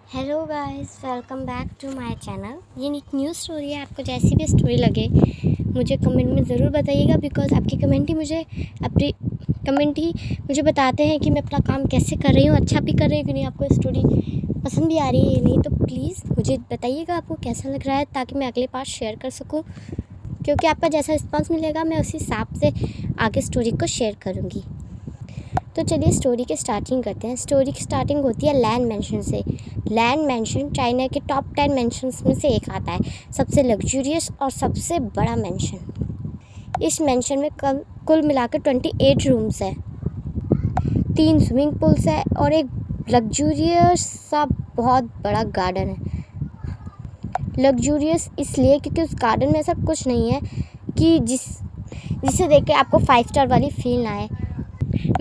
Hello guys, welcome back to my channel. ये एक new story है। आपको जैसी भी स्टोरी लगे मुझे कमेंट में ज़रूर बताइएगा, बिकॉज़ आपकी कमेंट ही मुझे बताते हैं कि मैं अपना काम कैसे कर रही हूँ, अच्छा भी कर रही हूँ कि नहीं, आपको स्टोरी पसंद भी आ रही है या नहीं। तो प्लीज़ मुझे बताइएगा आपको कैसा लग रहा है, ताकि मैं अगले पार्ट शेयर कर सकूँ, क्योंकि आपका जैसा रिस्पॉन्स मिलेगा मैं उसी हिसाब से आगे स्टोरी को शेयर करूँगी। तो चलिए स्टोरी की स्टार्टिंग करते हैं। स्टोरी की स्टार्टिंग होती है लैन मेंशन से। लैन मेंशन चाइना के टॉप 10 मेंशंस में से एक आता है, सबसे लग्जूरियस और सबसे बड़ा मेंशन। इस मेंशन में कुल मिलाकर 28 रूम्स है, 3 स्विमिंग पूल्स है और एक लग्जूरियस सा बहुत बड़ा गार्डन है। लग्जूरियस इसलिए क्योंकि उस गार्डन में ऐसा कुछ नहीं है कि जिसे देख के आपको 5 स्टार वाली फील ना आए।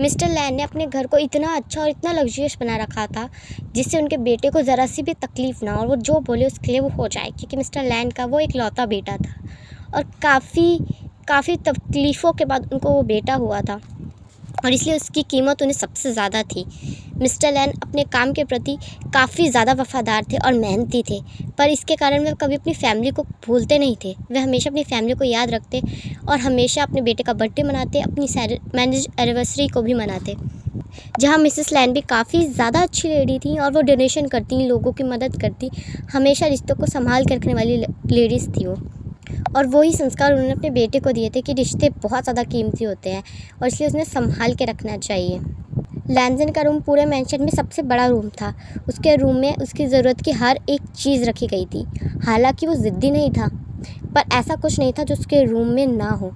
मिस्टर लैन ने अपने घर को इतना अच्छा और इतना लग्जरियस बना रखा था जिससे उनके बेटे को ज़रा सी भी तकलीफ़ ना, और वो जो बोले उसके लिए वो हो जाए, क्योंकि मिस्टर लैन का वो एक लौता बेटा था और काफ़ी तकलीफ़ों के बाद उनको वो बेटा हुआ था, और इसलिए उसकी कीमत उन्हें सबसे ज़्यादा थी। मिस्टर लैन अपने काम के प्रति काफ़ी ज़्यादा वफ़ादार थे और मेहनती थे, पर इसके कारण वे कभी अपनी फैमिली को भूलते नहीं थे। वे हमेशा अपनी फैमिली को याद रखते और हमेशा अपने बेटे का बर्थडे मनाते, अपनी मैरिज एनिवर्सरी को भी मनाते। जहाँ मिसेस लैन भी काफ़ी ज़्यादा अच्छी लेडी थी और वो डोनेशन करती, लोगों की मदद करती, हमेशा रिश्तों को संभाल कर रखने वाली लेडीज़ थी वो। और वही संस्कार उन्होंने अपने बेटे को दिए थे कि रिश्ते बहुत ज़्यादा कीमती होते हैं और इसलिए उसने संभाल के रखना चाहिए। लैनजन का रूम पूरे मेंशन में सबसे बड़ा रूम था। उसके रूम में उसकी ज़रूरत की हर एक चीज़ रखी गई थी। हालांकि वो ज़िद्दी नहीं था, पर ऐसा कुछ नहीं था जो उसके रूम में ना हो।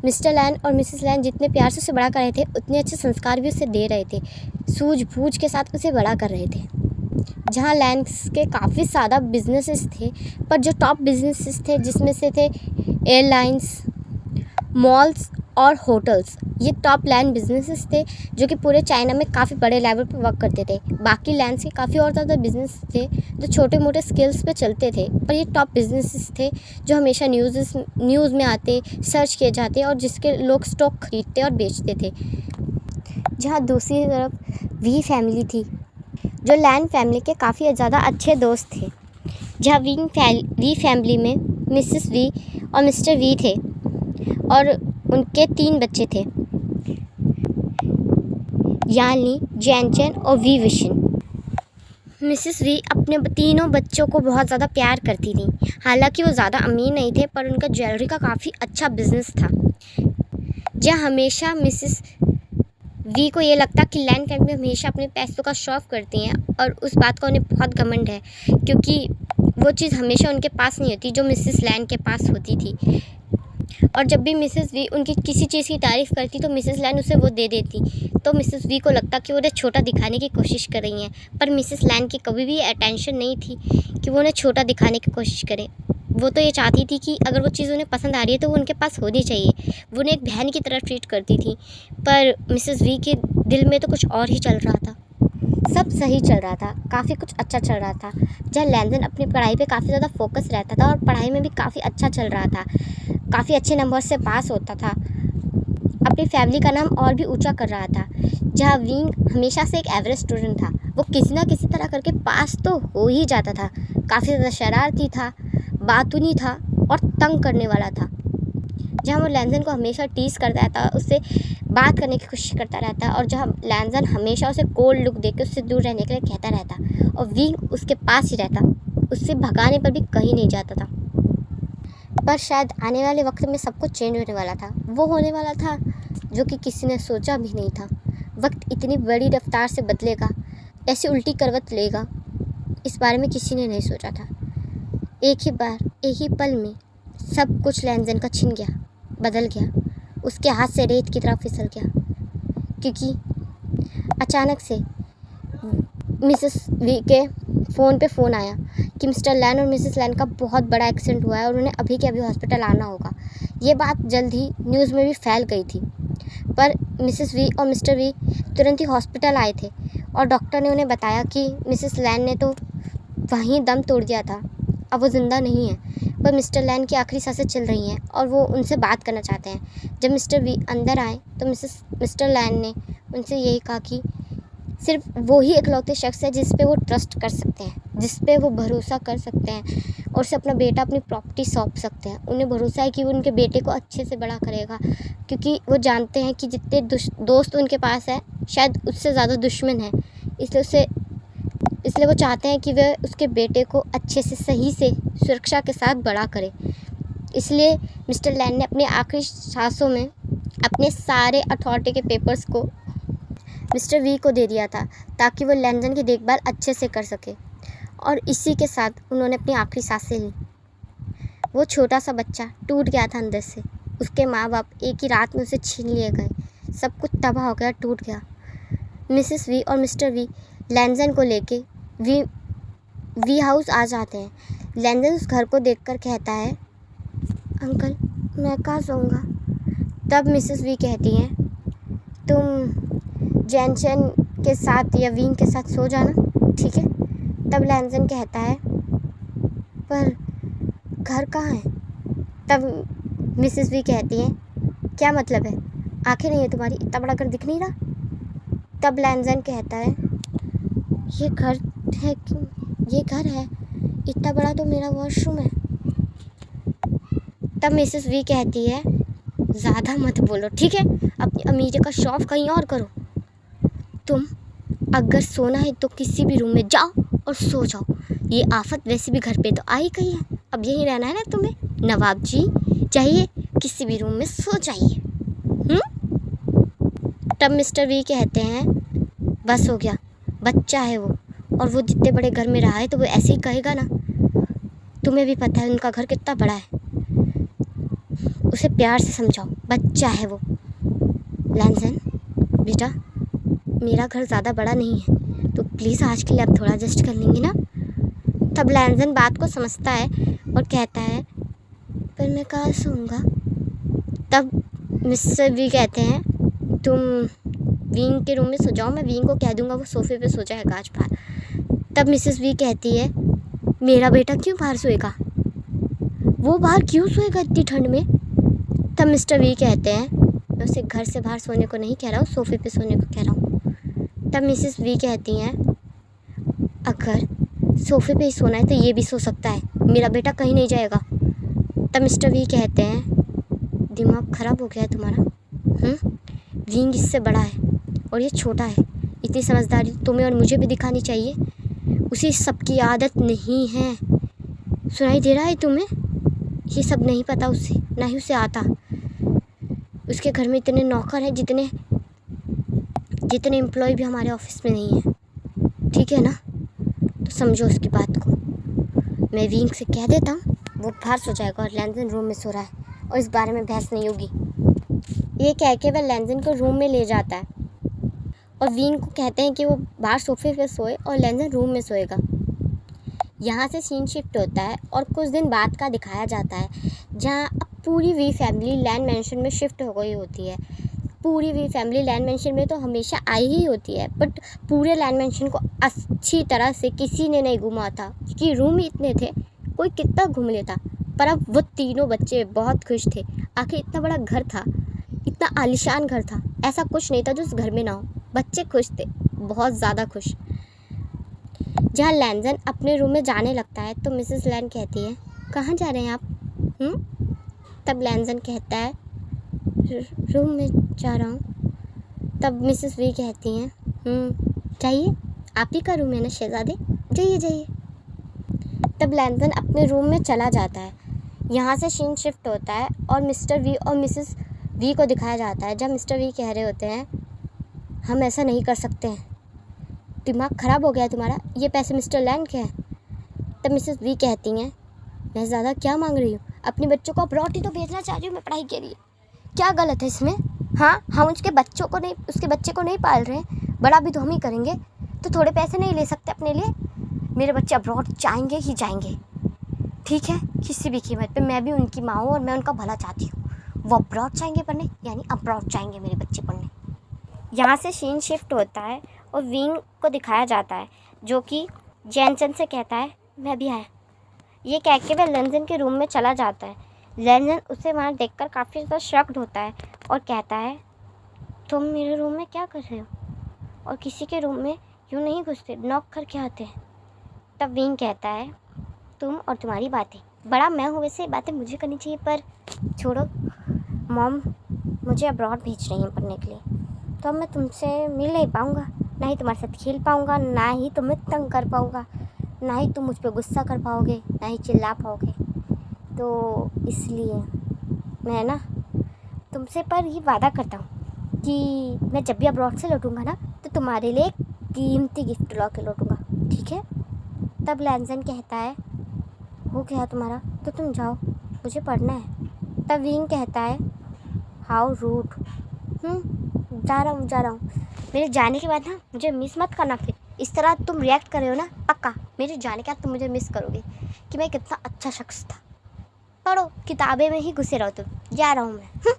मिस्टर लैन और मिसेस लैन जितने प्यार से उसे बड़ा कर रहे थे, उतने अच्छे संस्कार भी उसे दे रहे थे, सूझबूझ के साथ उसे बड़ा कर रहे थे। जहाँ लैंड्स के काफ़ी ज़्यादा बिजनेसेस थे, पर जो टॉप बिजनेसेस थे जिसमें से थे एयरलाइंस, मॉल्स और होटल्स। ये टॉप लैंड बिजनेसेस थे जो कि पूरे चाइना में काफ़ी बड़े लेवल पर वर्क करते थे। बाकी लैंड्स के काफ़ी और ज़्यादा बिजनेस थे जो छोटे मोटे स्किल्स पे चलते थे, पर ये टॉप बिजनेसेस थे जो हमेशा न्यूज़ में आते, सर्च किए जाते और जिसके लोग स्टॉक खरीदते और बेचते थे। जहाँ दूसरी तरफ वी फैमिली थी, जो लैन फैमिली के काफ़ी ज़्यादा अच्छे दोस्त थे। जहाँ वी फैमिली में मिसेस वी और मिस्टर वी थे और उनके 3 बच्चे थे, यानी जैनचन और वी विशन। मिसेस वी अपने तीनों बच्चों को बहुत ज़्यादा प्यार करती थी। हालांकि वो ज़्यादा अमीर नहीं थे, पर उनका ज्वेलरी का काफ़ी अच्छा बिजनेस था। जहाँ हमेशा मिसेस वी को ये लगता कि लैन फैमिली हमेशा अपने पैसों का शौक करती हैं, और उस बात का उन्हें बहुत घमंड है, क्योंकि वो चीज़ हमेशा उनके पास नहीं होती जो मिसेस लैन के पास होती थी। और जब भी मिसेस वी उनकी किसी चीज़ की तारीफ़ करती तो मिसेस लैन उसे वो दे देती, तो मिसेस वी को लगता कि वो उन्हें छोटा दिखाने की कोशिश कर रही हैं। पर मिसेस लैन की कभी भी अटेंशन नहीं थी कि वो उन्हें छोटा दिखाने की कोशिश करें। वो तो ये चाहती थी कि अगर वो चीज़ उन्हें पसंद आ रही है तो वो उनके पास होनी चाहिए। वो उन्हें एक बहन की तरह ट्रीट करती थी, पर मिसेस वी के दिल में तो कुछ और ही चल रहा था। सब सही चल रहा था, काफ़ी कुछ अच्छा चल रहा था। जहाँ लैनजन अपनी पढ़ाई पे काफ़ी ज़्यादा फोकस रहता था और पढ़ाई में भी काफ़ी अच्छा चल रहा था, काफ़ी अच्छे नंबर से पास होता था, अपनी फैमिली का नाम और भी ऊंचा कर रहा था। जहाँ विंग हमेशा से एक एवरेज स्टूडेंट था, वो किसी ना किसी तरह करके पास तो हो ही जाता था। काफ़ी ज़्यादा शरारती था, बातूनी था और तंग करने वाला था। जहाँ वो लैनजन को हमेशा टीज़ करता रहता, उससे बात करने की कोशिश करता रहता, और जहाँ लैनजन हमेशा उसे कोल्ड लुक देकर उससे दूर रहने के लिए कहता रहता, और विंग उसके पास ही रहता, उससे भगाने पर भी कहीं नहीं जाता था। पर शायद आने वाले वक्त में सब कुछ चेंज होने वाला था। वो होने वाला था जो कि किसी ने सोचा भी नहीं था। वक्त इतनी बड़ी रफ्तार से बदलेगा, ऐसी उल्टी करवट लेगा, इस बारे में किसी ने नहीं सोचा था। एक ही पल में सब कुछ लैनजन का छिन गया, बदल गया, उसके हाथ से रेत की तरफ फिसल गया, क्योंकि अचानक से मिसेस वी के फ़ोन पे फ़ोन आया कि मिस्टर लैन और मिसेस लैन का बहुत बड़ा एक्सीडेंट हुआ है और उन्हें अभी के अभी हॉस्पिटल आना होगा। ये बात जल्द ही न्यूज़ में भी फैल गई थी, पर मिसेस वी और मिस्टर वी तुरंत ही हॉस्पिटल आए थे और डॉक्टर ने उन्हें बताया कि मिसेस लैन ने तो वहीं दम तोड़ दिया था, अब वो ज़िंदा नहीं है, पर मिस्टर लैन की आखिरी सांसें चल रही हैं और वो उनसे बात करना चाहते हैं। जब मिस्टर वी अंदर आए तो मिस्टर लैन ने उनसे यही कहा कि सिर्फ वो ही इकलौते शख्स है जिस पे वो ट्रस्ट कर सकते हैं, जिस पे वो भरोसा कर सकते हैं और उसे अपना बेटा अपनी प्रॉपर्टी सौंप सकते हैं। उन्हें भरोसा है कि वो उनके बेटे को अच्छे से बड़ा करेगा, क्योंकि वो जानते हैं कि जितने दोस्त उनके पास है शायद उससे ज़्यादा दुश्मन है। इसलिए वो चाहते हैं कि वह उसके बेटे को अच्छे से, सही से, सुरक्षा के साथ बड़ा करे। इसलिए मिस्टर लैन ने अपने आखिरी सांसों में अपने सारे अथॉरिटी के पेपर्स को मिस्टर वी को दे दिया था, ताकि वो लैंजन की देखभाल अच्छे से कर सके। और इसी के साथ उन्होंने अपनी आखिरी सांसें ली। वो छोटा सा बच्चा टूट गया था अंदर से। उसके माँ बाप एक ही रात में उसे छीन लिए गए। सब कुछ तबाह हो गया, टूट गया। मिसेस वी और मिस्टर वी लैंजन को लेके वी हाउस आ जाते हैं। लैंजन उस घर को देखकर कहता है, अंकल मैं कहाँ सोऊंगा? तब मिसेस वी कहती हैं, तुम जैनचन के साथ या वीन के साथ सो जाना, ठीक है? तब लैंजन कहता है, पर घर कहाँ है? तब मिसेस वी कहती हैं, क्या मतलब है? आंखें नहीं है तुम्हारी? इतना बड़ा घर दिख नहीं रहा? तब लैंजन कहता है, ये घर है, इतना बड़ा तो मेरा वॉशरूम है। तब मिसेस वी कहती है, ज़्यादा मत बोलो, ठीक है? अपनी अमीरी का शौक कहीं और करो। तुम अगर सोना है तो किसी भी रूम में जाओ और सो जाओ। ये आफत वैसे भी घर पे तो आई गई है, अब यहीं रहना है ना तुम्हें? नवाब जी चाहिए, किसी भी रूम में सो जाइए। तब मिस्टर वी कहते हैं, बस हो गया, बच्चा है वो, और वो जितने बड़े घर में रहा है तो वो ऐसे ही कहेगा ना। तुम्हें भी पता है उनका घर कितना बड़ा है, उसे प्यार से समझाओ, बच्चा है वो। लैंजन बेटा, मेरा घर ज़्यादा बड़ा नहीं है, तो प्लीज़ आज के लिए आप थोड़ा एडजस्ट कर लेंगे ना? तब लैंजन बात को समझता है और कहता है, पर मैं कहाँ सोऊंगा? तब मिस्टर वी कहते हैं, तुम वीन के रूम में सो जाओ, मैं वीन को कह दूंगा वो सोफे पे सो जाएगा आज बाहर। तब मिसेस वी कहती है, मेरा बेटा क्यों बाहर सोएगा? वो बाहर क्यों सोएगा इतनी ठंड में? तब मिस्टर वी कहते हैं, मैं उसे घर से बाहर सोने को नहीं कह रहा हूँ, सोफे पे सोने को कह रहा हूँ। तब मिसेस वी कहती हैं, अगर सोफे पे ही सोना है तो ये भी सो सकता है, मेरा बेटा कहीं नहीं जाएगा। तब मिस्टर वी कहते हैं, दिमाग ख़राब हो गया है तुम्हारा? विंग इससे बड़ा है और ये छोटा है। इतनी समझदारी तुम्हें और मुझे भी दिखानी चाहिए। उसे सबकी आदत नहीं है, सुनाई दे रहा है तुम्हें? ये सब नहीं पता उसे, ना ही उसे आता। उसके घर में इतने नौकर हैं जितने एम्प्लॉय भी हमारे ऑफिस में नहीं है, ठीक है ना? तो समझो उसकी बात को। मैं विंग से कह देता हूँ, वो बाहर सो जाएगा और लैंजन रूम में सो रहा है और इस बारे में बहस नहीं होगी। ये कह के वह लैंजन को रूम में ले जाता है और विंग को कहते हैं कि वो बाहर सोफे पे सोए और लैंजन रूम में सोएगा। यहाँ से सीन शिफ्ट होता है और कुछ दिन बाद का दिखाया जाता है, जहाँ अब पूरी वी फैमिली लैंड मैंशन में शिफ्ट हो गई होती है। पूरी वी फैमिली लैंड मैंशन में तो हमेशा आई ही होती है, बट पूरे लैंड मैंशन को अच्छी तरह से किसी ने नहीं घूमा था, क्योंकि रूम ही इतने थे, कोई कितना घूम लेता। पर अब वो तीनों बच्चे बहुत खुश थे। आखिर इतना बड़ा घर था, इतना आलीशान घर था, ऐसा कुछ नहीं था जो उस घर में ना हो। बच्चे खुश थे, बहुत ज़्यादा खुश। जहाँ लैंजन अपने रूम में जाने लगता है तो मिसेस लैन कहती है, कहाँ जा रहे हैं आप? तब लैंजन कहता है, रूम में जा रहा हूँ। तब मिसेस वी कहती हैं, जाइए, आप ही का रूम है ना शहज़ादे, जाइए जाइए। तब लैंजन अपने रूम में चला जाता है। यहाँ से सीन शिफ्ट होता है और मिस्टर वी और मिसेस वी को दिखाया जाता है, जब मिस्टर वी कह रहे होते हैं, हम ऐसा नहीं कर सकते हैं, दिमाग ख़राब हो गया है तुम्हारा, ये पैसे मिस्टर लैंड के हैं। तब मिसेस वी कहती हैं, मैं ज़्यादा क्या मांग रही हूँ, अपने बच्चों को अब्रॉड ही तो भेजना चाह रही हूँ मैं पढ़ाई के लिए, क्या गलत है इसमें? हाँ, हम उसके बच्चे को नहीं पाल रहे, बड़ा भी तो हम ही करेंगे, तो थोड़े पैसे नहीं ले सकते अपने लिए? मेरे बच्चे अब्रॉड जाएंगे ही जाएंगे, ठीक है, किसी भी कीमत पे। मैं भी उनकी माँ हूँ और मैं उनका भला चाहती हूँ। वो अब्रॉड जाएंगे पढ़ने, यानी अब्रॉड जाएंगे मेरे बच्चे पढ़ने। यहाँ से सीन शिफ्ट होता है और विंग को दिखाया जाता है, जो कि जैनचन से कहता है, मैं भी आया। ये कह के वह लैंजन के रूम में चला जाता है। लैंजन उसे वहाँ देखकर काफ़ी ज़्यादा शॉक्ड होता है और कहता है, तुम मेरे रूम में क्या कर रहे हो? और किसी के रूम में यूँ नहीं घुसते, नॉक करके आते हैं। तब विंग कहता है, तुम और तुम्हारी बातें, बड़ा मैं हूँ वैसे बातें मुझे करनी चाहिए, पर छोड़ो, मॉम मुझे अब्रॉड भेज रही हैं पढ़ने के लिए, तो अब मैं तुमसे मिल नहीं पाऊँगा, ना ही तुम्हारे साथ खेल पाऊँगा, ना ही तुम्हें तंग कर पाऊँगा, ना ही तुम मुझ पर गुस्सा कर पाओगे, ना ही चिल्ला पाओगे। तो इसलिए मैं ना तुमसे पर ये वादा करता हूँ कि मैं जब भी अब्रॉड से लौटूंगा ना, तो तुम्हारे लिए एक कीमती गिफ्ट ला के लौटूंगा, ठीक है? तब लैंसन कहता है, हो गया तुम्हारा, तो तुम जाओ, मुझे पढ़ना है। तब विंग कहता है, हाउ रूड, जा रहा हूँ। मेरे जाने के बाद ना मुझे मिस मत करना, फिर इस तरह तुम रिएक्ट कर रहे हो ना, पक्का मेरे जाने के बाद तुम मुझे मिस करोगे कि मैं कितना अच्छा शख्स था। पढ़ो, किताबें में ही घुसे रहो तुम, जा रहा हूँ मैं।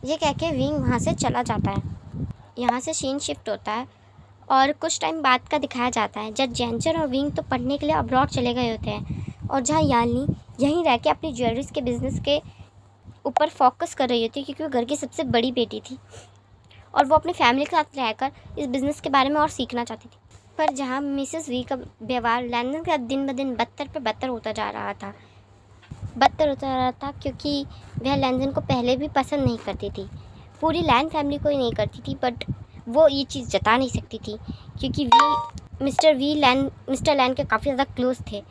ये कह के विंग वहाँ से चला जाता है। यहाँ से सीन शिफ्ट होता है और कुछ टाइम बाद का दिखाया जाता है जब जेंचर और विंग तो पढ़ने के लिए अब्रॉड चले गए होते हैं, और जहाँ यालनी यहीं रह के अपनी ज्वेलरीज के बिज़नेस के ऊपर फोकस कर रही होती है, क्योंकि वो घर की सबसे बड़ी बेटी थी और वो अपनी फैमिली के साथ रहकर इस बिज़नेस के बारे में और सीखना चाहती थी। पर जहाँ मिसेस वी का व्यवहार लैंडन के साथ दिन ब दिन बदतर पे बदतर होता जा रहा था, क्योंकि वह लैंडन को पहले भी पसंद नहीं करती थी, पूरी लैंड फैमिली को ही नहीं करती थी, बट वो ये चीज़ जता नहीं सकती थी क्योंकि मिस्टर लैंड के काफ़ी ज़्यादा क्लोज थे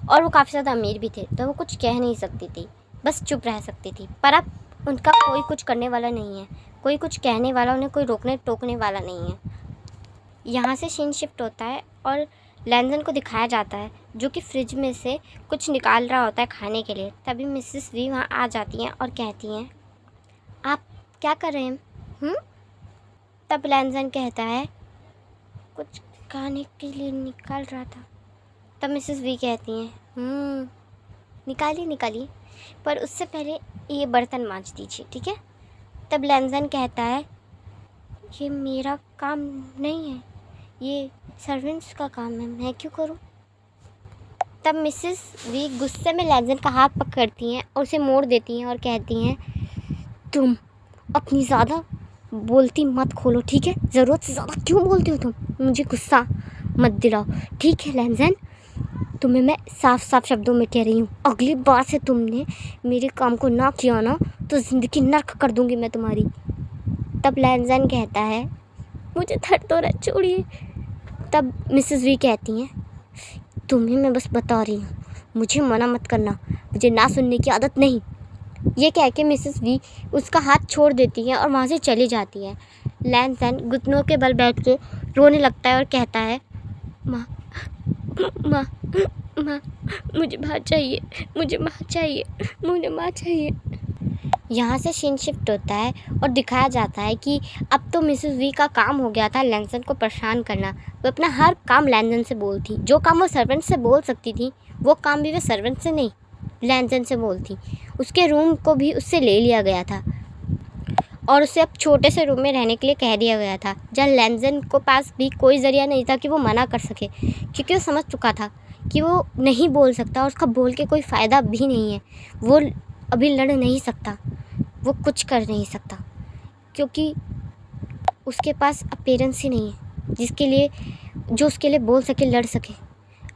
और वो काफ़ी ज़्यादा अमीर भी थे, तो वो कुछ कह नहीं सकती थी, बस चुप रह सकती थी। पर अब उनका कोई कुछ करने वाला नहीं है, कोई कुछ कहने वाला, उन्हें कोई रोकने टोकने वाला नहीं है। यहाँ से सीन शिफ्ट होता है और लैंडन को दिखाया जाता है जो कि फ्रिज में से कुछ निकाल रहा होता है खाने के लिए। तभी मिसेस वी वहाँ आ जाती हैं और कहती हैं, आप क्या कर रहे हैं? तब लैंडन कहता है, कुछ खाने के लिए निकाल रहा था। तब मिसेस वी कहती हैं, निकालिए, पर उससे पहले ये बर्तन मांज दीजिए, ठीक है? तब लैंडन कहता है, ये मेरा काम नहीं है, ये सर्वेंट्स का काम है, मैं क्यों करूं? तब मिसेस वी गुस्से में लैंडन का हाथ पकड़ती हैं और उसे मोड़ देती हैं और कहती हैं, तुम अपनी ज़्यादा बोलती मत खोलो, ठीक है? ज़रूरत से ज़्यादा क्यों बोलते हो तुम? मुझे गुस्सा मत दिलाओ, ठीक है लैंडन? तुम्हें मैं साफ शब्दों में कह रही हूँ, अगली बार से तुमने मेरे काम को ना किया ना, तो ज़िंदगी नर्क कर दूँगी मैं तुम्हारी। तब लैंडन कहता है, मुझे दर्द हो रहा है, छोड़िए। तब मिसेस वी कहती हैं, तुम्हें मैं बस बता रही हूँ, मुझे मना मत करना, मुझे ना सुनने की आदत नहीं। ये कह के मिसेस वी उसका हाथ छोड़ देती है और वहाँ से चली जाती है। लैंडन घुटनों के बल बैठ के रोने लगता है और कहता है, माँ मुझे माँ चाहिए, मुझे माँ चाहिए। यहाँ से सीन शिफ्ट होता है और दिखाया जाता है कि अब तो मिसेस वी का काम हो गया था लैंडन को परेशान करना। वो अपना हर काम लैंडन से बोलती, जो काम वो सर्वेंट से बोल सकती थी वो काम भी वो सर्वेंट से नहीं लैंडन से बोलती। उसके रूम को भी उससे ले लिया गया था और उसे अब छोटे से रूम में रहने के लिए कह दिया गया था, जहाँ लैंडन को पास भी कोई ज़रिया नहीं था कि वो मना कर सके, क्योंकि वो समझ चुका था कि वो नहीं बोल सकता और उसका बोल के कोई फ़ायदा भी नहीं है। वो अभी लड़ नहीं सकता, वो कुछ कर नहीं सकता, क्योंकि उसके पास अपीयरेंस ही नहीं है जो उसके लिए बोल सके, लड़ सके।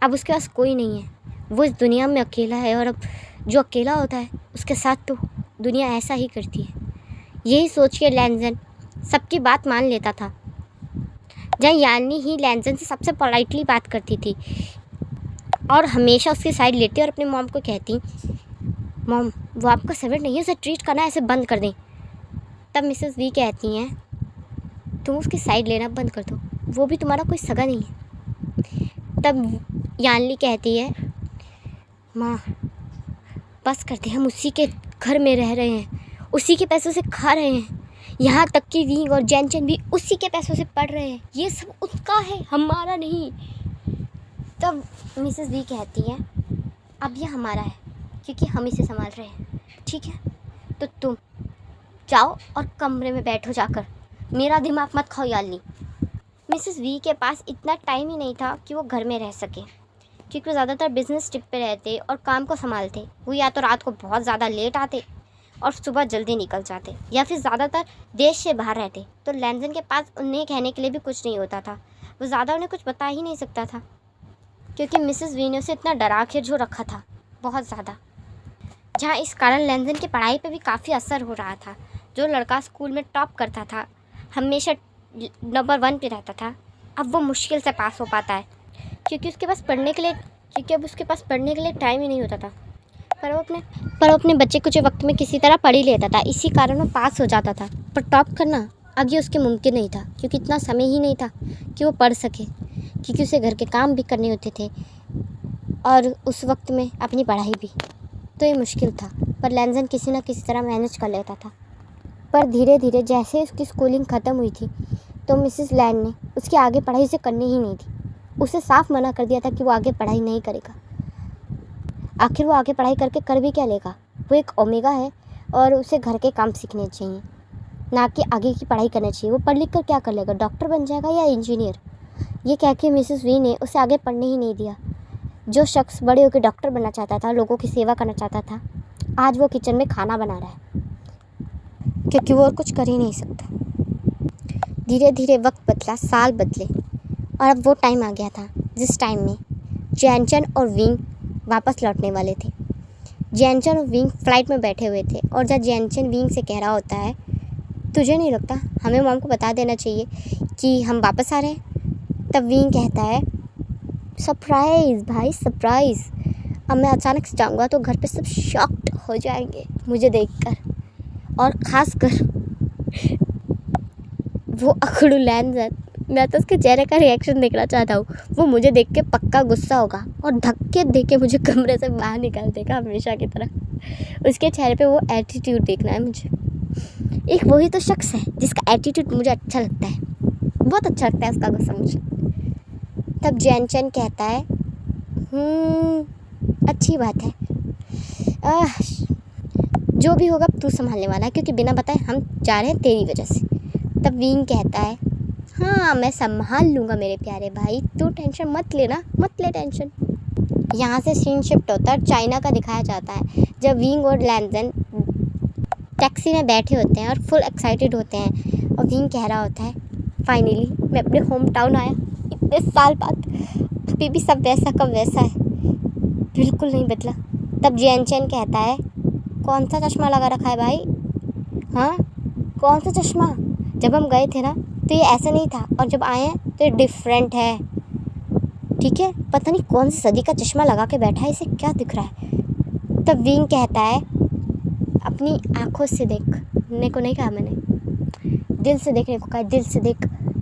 अब उसके पास कोई नहीं है, वो इस दुनिया में अकेला है, और अब जो अकेला होता है उसके साथ तो दुनिया ऐसा ही करती है। यही सोच के लैंडन सबकी बात मान लेता था, जहाँ यानी ही लैंडन से सबसे पोलाइटली बात करती थी और हमेशा उसकी साइड लेती और अपनी मॉम को कहती, मॉम वो आपका सर्वेंट नहीं है, उसे ट्रीट करना ऐसे बंद कर दें। तब मिसेस वी कहती हैं, तुम उसकी साइड लेना बंद कर दो, वो भी तुम्हारा कोई सगा नहीं है। तब यानली कहती है, माँ बस करते, हम उसी के घर में रह रहे हैं, उसी के पैसों से खा रहे हैं, यहाँ तक कि विंग और जेंचन भी उसी के पैसों से पढ़ रहे हैं, ये सब उसका है, हमारा नहीं। तब मिसेस वी कहती हैं, अब ये हमारा है क्योंकि हम इसे संभाल रहे हैं, ठीक है? तो तुम जाओ और कमरे में बैठो जाकर, मेरा दिमाग मत खाओ यालनी। मिसेस वी के पास इतना टाइम ही नहीं था कि वो घर में रह सके, क्योंकि वो ज़्यादातर बिजनेस ट्रिप पे रहते और काम को संभालते। वो या तो रात को बहुत ज़्यादा लेट आते और सुबह जल्दी निकल जाते या फिर ज़्यादातर देश से बाहर रहते, तो लैंजन के पास उन्हें कहने के लिए भी कुछ नहीं होता था। वो ज़्यादा उन्हें कुछ बता ही नहीं सकता था, क्योंकि मिसेस वी ने उसे इतना डरा के जो रखा था, बहुत ज़्यादा, जहाँ इस कारण लैंजन की पढ़ाई पे भी काफ़ी असर हो रहा था। जो लड़का स्कूल में टॉप करता था, हमेशा नंबर 1 पे रहता था, अब वो मुश्किल से पास हो पाता है, क्योंकि अब उसके पास पढ़ने के लिए टाइम ही नहीं होता था। पर वो अपने बच्चे कुछ वक्त में किसी तरह पढ़ ही लेता था, इसी कारण वो पास हो जाता था। पर टॉप करना आगे उसके मुमकिन नहीं था, क्योंकि इतना समय ही नहीं था कि वो पढ़ सके, क्योंकि उसे घर के काम भी करने होते थे और उस वक्त में अपनी पढ़ाई भी, तो ये मुश्किल था। पर लैंजन किसी न किसी तरह मैनेज कर लेता था। पर धीरे धीरे जैसे उसकी स्कूलिंग ख़त्म हुई थी, तो मिसेस लैंड ने उसकी आगे पढ़ाई उसे करनी ही नहीं थी। उसे साफ मना कर दिया था कि वो आगे पढ़ाई नहीं करेगा। आखिर वो आगे पढ़ाई करके कर भी क्या लेगा? वो एक ओमेगा है और उसे घर के काम सीखने चाहिए, ना कि आगे की पढ़ाई करना चाहिए। वो पढ़ लिख कर क्या कर लेगा? डॉक्टर बन जाएगा या इंजीनियर? ये कह के मिसेस वी ने उसे आगे पढ़ने ही नहीं दिया। जो शख्स बड़े होकर डॉक्टर बनना चाहता था, लोगों की सेवा करना चाहता था, आज वो किचन में खाना बना रहा है, क्योंकि वो और कुछ कर ही नहीं सकता। धीरे धीरे वक्त बदला, साल बदले, और अब वो टाइम आ गया था जिस टाइम में जैनचन और विंग वापस लौटने वाले थे। जैनचन और विंग फ़्लाइट में बैठे हुए थे, और जब जैनचन विंग से कह रहा होता है, तुझे नहीं लगता हमें मॉम को बता देना चाहिए कि हम वापस आ रहे हैं? तब विंग कहता है, सरप्राइज़ भाई, सरप्राइज़। अब मैं अचानक से जाऊँगा तो घर पे सब शॉक्ड हो जाएंगे मुझे देखकर, और ख़ासकर वो अखड़ू लैंजन। मैं तो उसके चेहरे का रिएक्शन देखना चाहता हूँ। वो मुझे देख के पक्का गुस्सा होगा और धक्के दे के मुझे कमरे से बाहर निकाल देगा हमेशा की तरह। उसके चेहरे पे वो एटीट्यूड देखना है मुझे। एक वही तो शख्स है जिसका एटीट्यूड मुझे अच्छा लगता है, बहुत अच्छा लगता है उसका गुस्सा मुझे। तब जैनचन कहता है, अच्छी बात है, जो भी होगा तू संभालने वाला है, क्योंकि बिना बताए हम जा रहे हैं तेरी वजह से। तब विंग कहता है, हाँ मैं संभाल लूँगा मेरे प्यारे भाई, तू टेंशन मत लेना, मत ले टेंशन। यहाँ से सीन शिफ्ट होता है और चाइना का दिखाया जाता है, जब विंग और लैंजन टैक्सी में बैठे होते हैं और फुल एक्साइटेड होते हैं, और विंग कह रहा होता है, फाइनली मैं अपने होम टाउन आया, इतने साल बाद। अभी भी सब वैसा का वैसा है, बिल्कुल नहीं बदला। तब जैनचन कहता है, कौन सा चश्मा लगा रखा है भाई? हाँ, कौन सा चश्मा? जब हम गए थे ना तो ये ऐसा नहीं था, और जब आए हैं तो ये डिफरेंट है, ठीक है? पता नहीं कौन सी सदी का चश्मा लगा के बैठा है, इसे क्या दिख रहा है? तब विंग कहता है, अपनी आँखों से देखने को नहीं कहा मैंने, दिल से देखने को कहा, दिल से देख,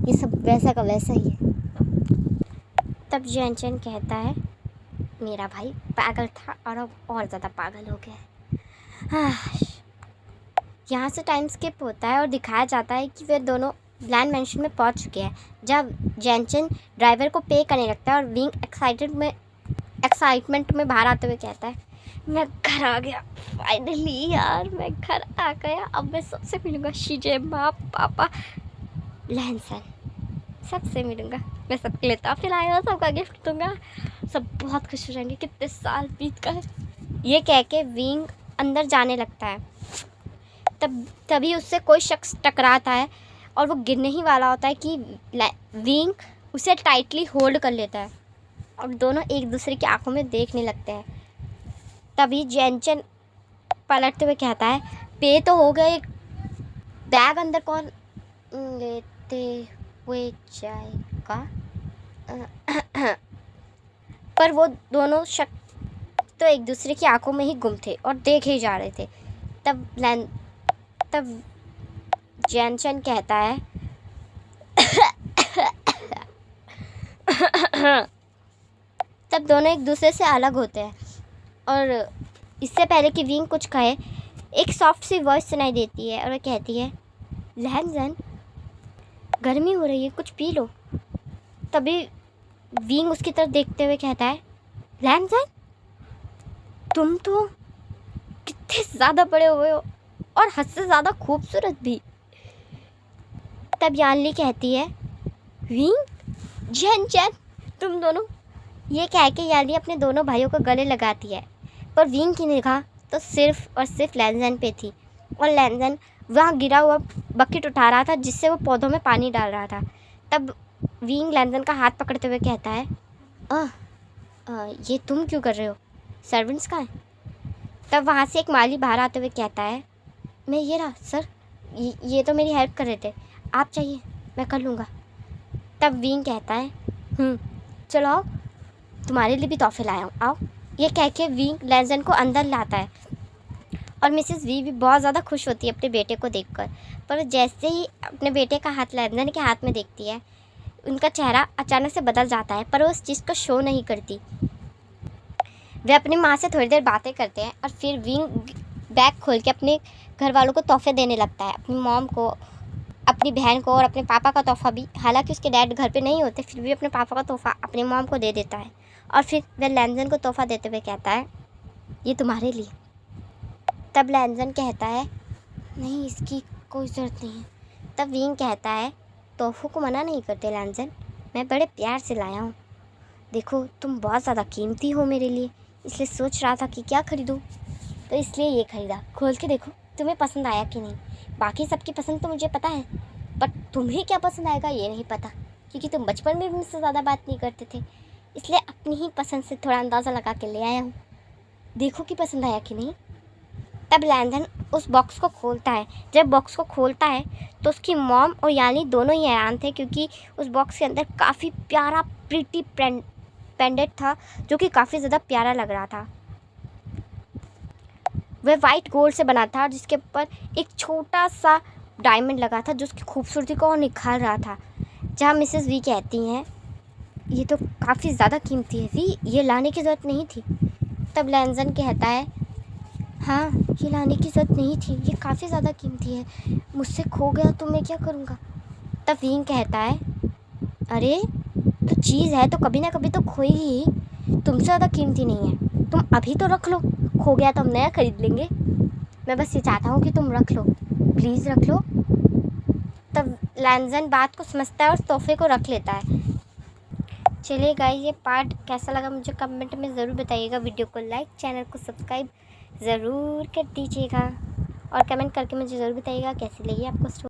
ये सब वैसा का वैसा ही है। तब जैनचन कहता है, मेरा भाई पागल था और अब और ज़्यादा पागल हो गया। यहाँ से टाइम स्किप होता है और दिखाया जाता है कि वे दोनों लैंड मैंशन में पहुँच चुके हैं, जब जैनचन ड्राइवर को पे करने लगता है और विंग एक्साइटमेंट में बाहर आते हुए कहता है, मैं घर आ गया, फाइनली यार मैं घर आ गया, अब मैं सबसे मिलूँगा, शीजे, माँ, पापा, लैंसन, सबसे मिलूँगा, मैं सबके लिए तोहफे लाया हूँ, सबका गिफ्ट दूँगा, सब बहुत खुश हो जाएंगे, कितने साल बीत गए। ये कह के विंग अंदर जाने लगता है। तभी उससे कोई शख्स टकराता है और वो गिरने ही वाला होता है कि विंग उसे टाइटली होल्ड कर लेता है और दोनों एक दूसरे की आंखों में देखने लगते हैं। तभी जैनचन पलटते हुए कहता है, पे तो हो गए, बैग अंदर कौन लेते हुए जाएगा? पर वो दोनों शख्स तो एक दूसरे की आंखों में ही गुम थे और देखे ही जा रहे थे। तब जैनचन कहता है, तब दोनों एक दूसरे से अलग होते हैं और इससे पहले कि विंग कुछ कहे, एक सॉफ्ट सी वॉइस सुनाई देती है और वो कहती है, लैंजन, गर्मी हो रही है, कुछ पी लो। तभी विंग उसकी तरफ देखते हुए कहता है, लैंजन, तुम तो कितने ज़्यादा बड़े हुए हो और हद से ज़्यादा खूबसूरत भी। तब यानली कहती है, विंग, जैनचन, तुम दोनों। ये कह के यानली अपने दोनों भाइयों को गले लगाती है, पर विंग की निगाह तो सिर्फ और सिर्फ लैंजन पे थी। और लैंजन वहाँ गिरा हुआ बकेट उठा रहा था जिससे वो पौधों में पानी डाल रहा था। तब विंग लैंजन का हाथ पकड़ते हुए कहता है, ये तुम क्यों कर रहे हो? सर्वेंट्स कहाँ हैं? तब वहाँ से एक माली बाहर आते हुए कहता है, मैं ये रहा सर, ये तो मेरी हेल्प कर रहे थे, आप चाहिए मैं कर लूँगा। तब विंग कहता है, चलो आओ, तुम्हारे लिए भी तोहफे लाया हूँ, आओ। ये कह के विंग लैंजन को अंदर लाता है और मिसेस वी भी बहुत ज़्यादा खुश होती है अपने बेटे को देखकर। पर जैसे ही अपने बेटे का हाथ लैंजन के हाथ में देखती है, उनका चेहरा अचानक से बदल जाता है, पर वो उस चीज़ को शो नहीं करती। वे अपनी माँ से थोड़ी देर बातें करते हैं और फिर विंग बैग खोल के अपने घर वालों को तोहफे देने लगता है, अपनी मॉम को, अपनी बहन को और अपने पापा का तोहफा भी। हालांकि उसके डैड घर पे नहीं होते, फिर भी अपने पापा का तोहफा अपनी मॉम को दे देता है। और फिर वह लैंजन को तोहफा देते हुए कहता है, ये तुम्हारे लिए। तब लैंजन कहता है, नहीं, इसकी कोई ज़रूरत नहीं है। तब विंग कहता है, तोहफों को मना नहीं करते लैंजन, मैं बड़े प्यार से लाया हूँ। देखो तुम बहुत ज़्यादा कीमती हो मेरे लिए, इसलिए सोच रहा था कि क्या ख़रीदूँ, तो इसलिए ये ख़रीदा। खोल के देखो तुम्हें पसंद आया कि नहीं। बाकी सबकी पसंद तो मुझे पता है, बट तुम्हें क्या पसंद आएगा ये नहीं पता, क्योंकि तुम बचपन में भी मुझसे ज़्यादा बात नहीं करते थे। इसलिए अपनी ही पसंद से थोड़ा अंदाज़ा लगा के ले आया हूँ, देखो कि पसंद आया कि नहीं। तब लैंजन उस बॉक्स को खोलता है। जब बॉक्स को खोलता है तो उसकी मॉम और यानी दोनों ही हैरान थे, क्योंकि उस बॉक्स के अंदर काफ़ी प्यारा प्रिटी पेंडेंट था जो कि काफ़ी ज़्यादा प्यारा लग रहा था। वह वाइट गोल्ड से बना था, जिसके ऊपर एक छोटा सा डायमंड लगा था जो उसकी खूबसूरती को और निखार रहा था। जहाँ मिसेस वी कहती हैं, ये तो काफ़ी ज़्यादा कीमती है वी, ये लाने की ज़रूरत नहीं थी। तब लैंजन कहता है, हाँ, ये लाने की ज़रूरत नहीं थी, ये काफ़ी ज़्यादा कीमती है, मुझसे खो गया तो मैं क्या करूँगा। तब विंग कहता है, अरे तो चीज़ है तो कभी ना कभी तो खोएगी ही, तुमसे ज़्यादा कीमती नहीं है, तुम अभी तो रख लो, खो गया तो हम नया ख़रीद लेंगे। मैं बस ये चाहता हूँ कि तुम रख लो, प्लीज़ रख लो। तब लैंजन बात को समझता है और तोहफे को रख लेता है। चलिए गाइस, ये पार्ट कैसा लगा मुझे कमेंट में ज़रूर बताइएगा। वीडियो को लाइक, चैनल को सब्सक्राइब ज़रूर कर दीजिएगा और कमेंट करके मुझे ज़रूर बताइएगा कैसी लगी आपको स्टोरी।